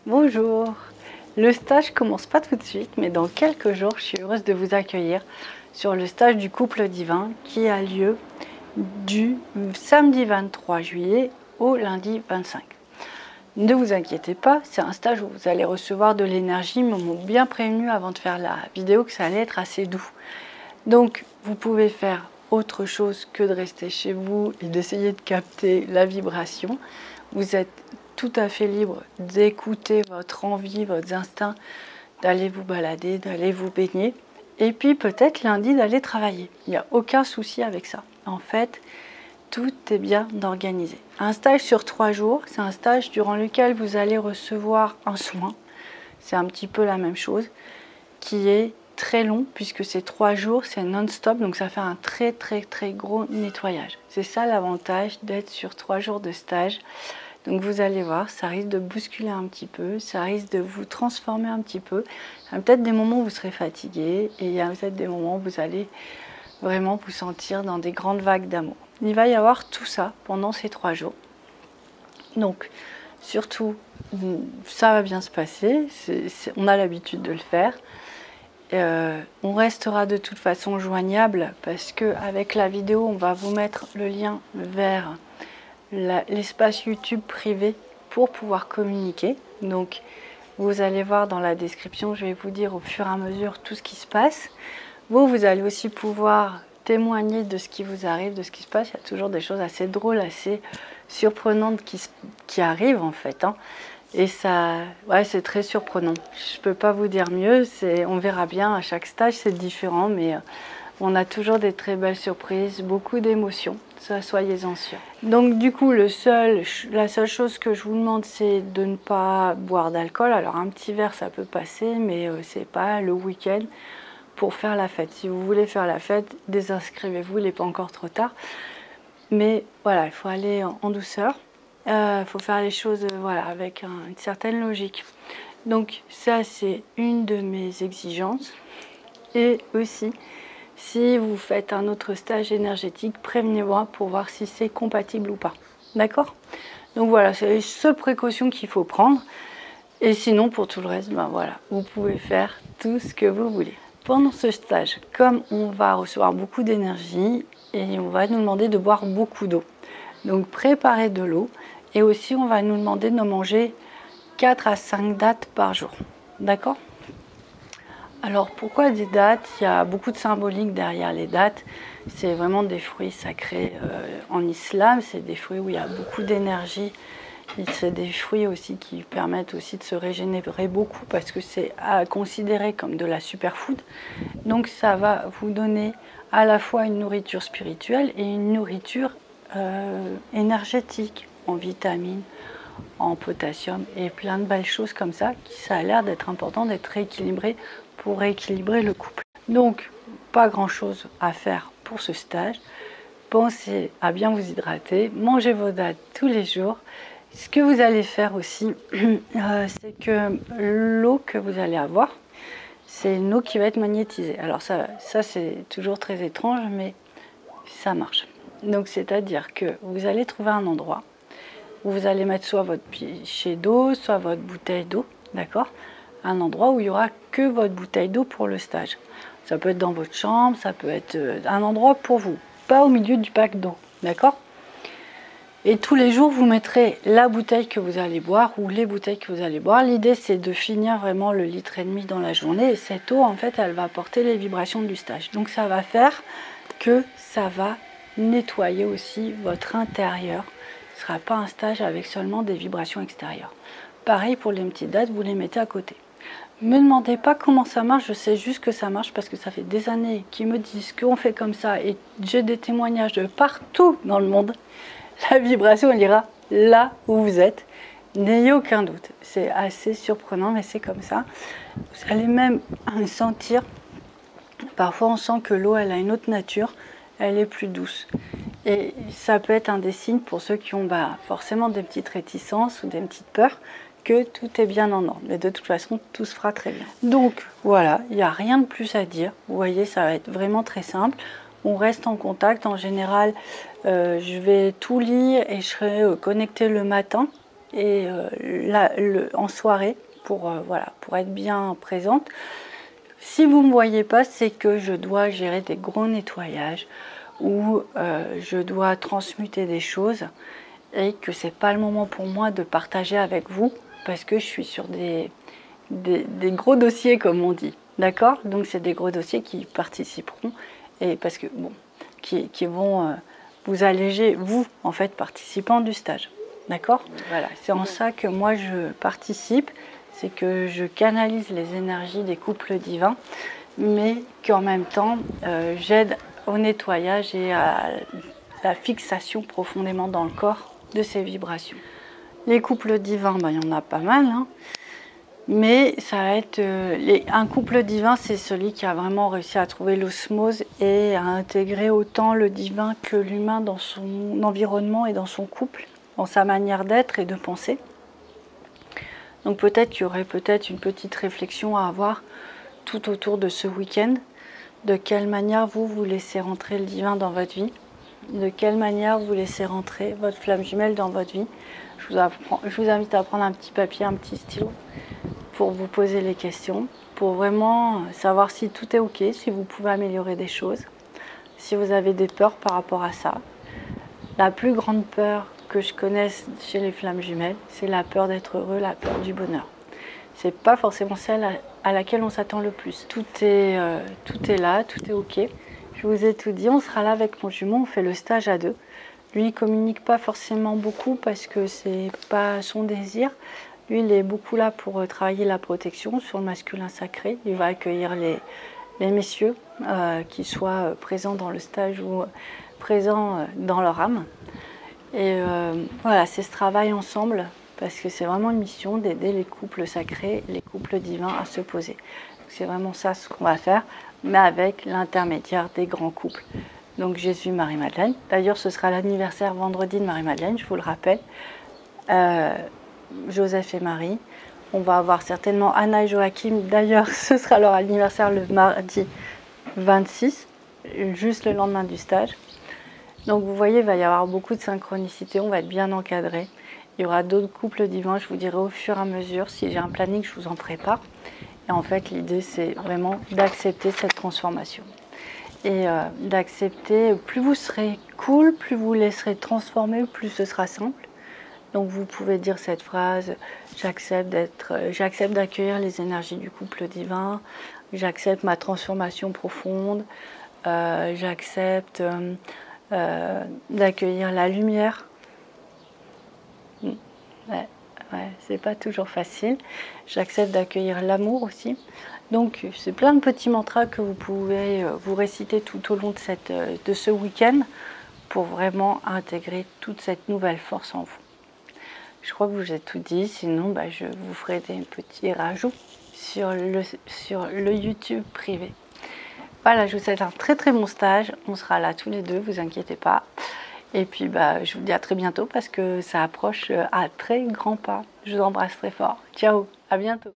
Bonjour. Le stage commence pas tout de suite, mais dans quelques jours, je suis heureuse de vous accueillir sur le stage du couple divin qui a lieu du samedi 23 juillet au lundi 25. Ne vous inquiétez pas, c'est un stage où vous allez recevoir de l'énergie, mais on m'a bien prévenu avant de faire la vidéo que ça allait être assez doux. Donc, vous pouvez faire autre chose que de rester chez vous et d'essayer de capter la vibration. Vous êtes tout à fait libre d'écouter votre envie, votre instinct, d'aller vous balader, d'aller vous baigner. Et puis peut-être lundi d'aller travailler. Il n'y a aucun souci avec ça. En fait, tout est bien organisé. Un stage sur 3 jours, c'est un stage durant lequel vous allez recevoir un soin. C'est un petit peu la même chose, qui est très long puisque c'est 3 jours, c'est non-stop, donc ça fait un très gros nettoyage. C'est ça l'avantage d'être sur 3 jours de stage. Donc vous allez voir, ça risque de bousculer un petit peu, ça risque de vous transformer un petit peu. Il y a peut-être des moments où vous serez fatigué et il y a peut-être des moments où vous allez vraiment vous sentir dans des grandes vagues d'amour. Il va y avoir tout ça pendant ces 3 jours. Donc surtout, ça va bien se passer, on a l'habitude de le faire. On restera de toute façon joignable parce qu'avec la vidéo, on va vous mettre le lien vers l'espace YouTube privé pour pouvoir communiquer. Donc vous allez voir dans la description, je vais vous dire au fur et à mesure tout ce qui se passe. Vous allez aussi pouvoir témoigner de ce qui vous arrive, de ce qui se passe. Il y a toujours des choses assez drôles, assez surprenantes qui arrivent en fait, hein. Et ça, ouais, c'est très surprenant. Je peux pas vous dire mieux, on verra bien, à chaque stage c'est différent, mais on a toujours des très belles surprises, beaucoup d'émotions, ça soyez-en sûrs. Donc du coup, la seule chose que je vous demande, c'est de ne pas boire d'alcool. Alors un petit verre, ça peut passer, mais c'est pas le week-end pour faire la fête. Si vous voulez faire la fête, désinscrivez-vous, il n'est pas encore trop tard. Mais voilà, il faut aller en douceur. Il faut faire les choses voilà, avec une certaine logique. Donc ça, c'est une de mes exigences. Et aussi, si vous faites un autre stage énergétique, prévenez-moi pour voir si c'est compatible ou pas. D'accord? Donc voilà, c'est les seules précautions qu'il faut prendre. Et sinon, pour tout le reste, ben voilà, vous pouvez faire tout ce que vous voulez. Pendant ce stage, comme on va recevoir beaucoup d'énergie, et on va nous demander de boire beaucoup d'eau. Donc préparez de l'eau. Et aussi, on va nous demander de manger 4 à 5 dattes par jour. D'accord? Alors, pourquoi des dattes? Il y a beaucoup de symbolique derrière les dattes. C'est vraiment des fruits sacrés en islam. C'est des fruits où il y a beaucoup d'énergie. C'est des fruits aussi qui permettent aussi de se régénérer beaucoup parce que c'est considéré comme de la superfood. Donc, ça va vous donner à la fois une nourriture spirituelle et une nourriture énergétique, en vitamines, en potassium et plein de belles choses comme ça, ça a l'air d'être important d'être équilibré pour équilibrer le couple. Donc, pas grand chose à faire pour ce stage. Pensez à bien vous hydrater, mangez vos dattes tous les jours. Ce que vous allez faire aussi, c'est que l'eau que vous allez avoir, c'est une eau qui va être magnétisée. Alors ça c'est toujours très étrange, mais ça marche. Donc c'est-à-dire que vous allez trouver un endroit où vous allez mettre soit votre pichet d'eau, soit votre bouteille d'eau, d'accord? Un endroit où il n'y aura que votre bouteille d'eau pour le stage. Ça peut être dans votre chambre, ça peut être un endroit pour vous, pas au milieu du pack d'eau, d'accord? Et tous les jours, vous mettrez la bouteille que vous allez boire ou les bouteilles que vous allez boire. L'idée, c'est de finir vraiment le litre et demi dans la journée. Et cette eau, en fait, elle va apporter les vibrations du stage. Donc ça va faire que ça va nettoyer aussi votre intérieur. Ce ne sera pas un stage avec seulement des vibrations extérieures. Pareil pour les petites dates, vous les mettez à côté. Ne me demandez pas comment ça marche, je sais juste que ça marche parce que ça fait des années qu'ils me disent qu'on fait comme ça et j'ai des témoignages de partout dans le monde. La vibration, elle ira là où vous êtes. N'ayez aucun doute. C'est assez surprenant, mais c'est comme ça. Vous allez même sentir, parfois on sent que l'eau, elle a une autre nature, elle est plus douce. Et ça peut être un des signes pour ceux qui ont forcément des petites réticences ou des petites peurs, que tout est bien en ordre. Mais de toute façon, tout se fera très bien. Donc voilà, il n'y a rien de plus à dire. Vous voyez, ça va être vraiment très simple. On reste en contact. En général, je vais tout lire et je serai connectée le matin et en soirée pour, voilà, pour être bien présente. Si vous ne me voyez pas, c'est que je dois gérer des gros nettoyages ou je dois transmuter des choses et que c'est pas le moment pour moi de partager avec vous parce que je suis sur des gros dossiers comme on dit, d'accord? Donc c'est des gros dossiers qui participeront et parce que bon, qui vont vous alléger, vous en fait participants du stage, d'accord? Voilà, c'est en ça que moi je participe, c'est que je canalise les énergies des couples divins, mais qu'en même temps j'aide au nettoyage et à la fixation profondément dans le corps de ces vibrations. Les couples divins, ben, il y en a pas mal, hein. Mais ça va être un couple divin, c'est celui qui a vraiment réussi à trouver l'osmose et à intégrer autant le divin que l'humain dans son environnement et dans son couple, dans sa manière d'être et de penser. Donc peut-être qu'il y aurait peut-être une petite réflexion à avoir tout autour de ce week-end. De quelle manière vous laissez rentrer le divin dans votre vie? De quelle manière vous laissez rentrer votre flamme jumelle dans votre vie? Je vous invite à prendre un petit papier, un petit stylo pour vous poser les questions, pour vraiment savoir si tout est ok, si vous pouvez améliorer des choses, si vous avez des peurs par rapport à ça. La plus grande peur que je connaisse chez les flammes jumelles, c'est la peur d'être heureux, la peur du bonheur. C'est pas forcément celle à laquelle on s'attend le plus. Tout est là, tout est ok. Je vous ai tout dit, on sera là avec mon jumeau, on fait le stage à 2. Lui, il communique pas forcément beaucoup parce que c'est pas son désir. Lui, il est beaucoup là pour travailler la protection sur le masculin sacré. Il va accueillir les messieurs qui soient présents dans le stage ou présents dans leur âme. Et voilà, c'est ce travail ensemble parce que c'est vraiment une mission d'aider les couples sacrés, les couples divins à se poser. C'est vraiment ça ce qu'on va faire, mais avec l'intermédiaire des grands couples. Donc Jésus, Marie-Madeleine. D'ailleurs, ce sera l'anniversaire vendredi de Marie-Madeleine, je vous le rappelle. Joseph et Marie. On va avoir certainement Anna et Joachim. D'ailleurs, ce sera leur anniversaire le mardi 26, juste le lendemain du stage. Donc vous voyez, il va y avoir beaucoup de synchronicité, on va être bien encadré. Il y aura d'autres couples divins, je vous dirai au fur et à mesure. Si j'ai un planning, je vous en prépare. Et en fait, l'idée, c'est vraiment d'accepter cette transformation. Et d'accepter, plus vous serez cool, plus vous laisserez transformer, plus ce sera simple. Donc vous pouvez dire cette phrase, j'accepte d'accueillir les énergies du couple divin, j'accepte ma transformation profonde, j'accepte d'accueillir la lumière. Ouais, c'est pas toujours facile. J'accepte d'accueillir l'amour aussi. Donc c'est plein de petits mantras que vous pouvez vous réciter tout au long de ce week-end pour vraiment intégrer toute cette nouvelle force en vous. Je crois que je vous ai tout dit, sinon je vous ferai des petits rajouts sur le YouTube privé. Voilà, je vous souhaite un très très bon stage. On sera là tous les deux, vous inquiétez pas. Et puis je vous dis à très bientôt parce que ça approche à très grands pas. Je vous embrasse très fort. Ciao, à bientôt.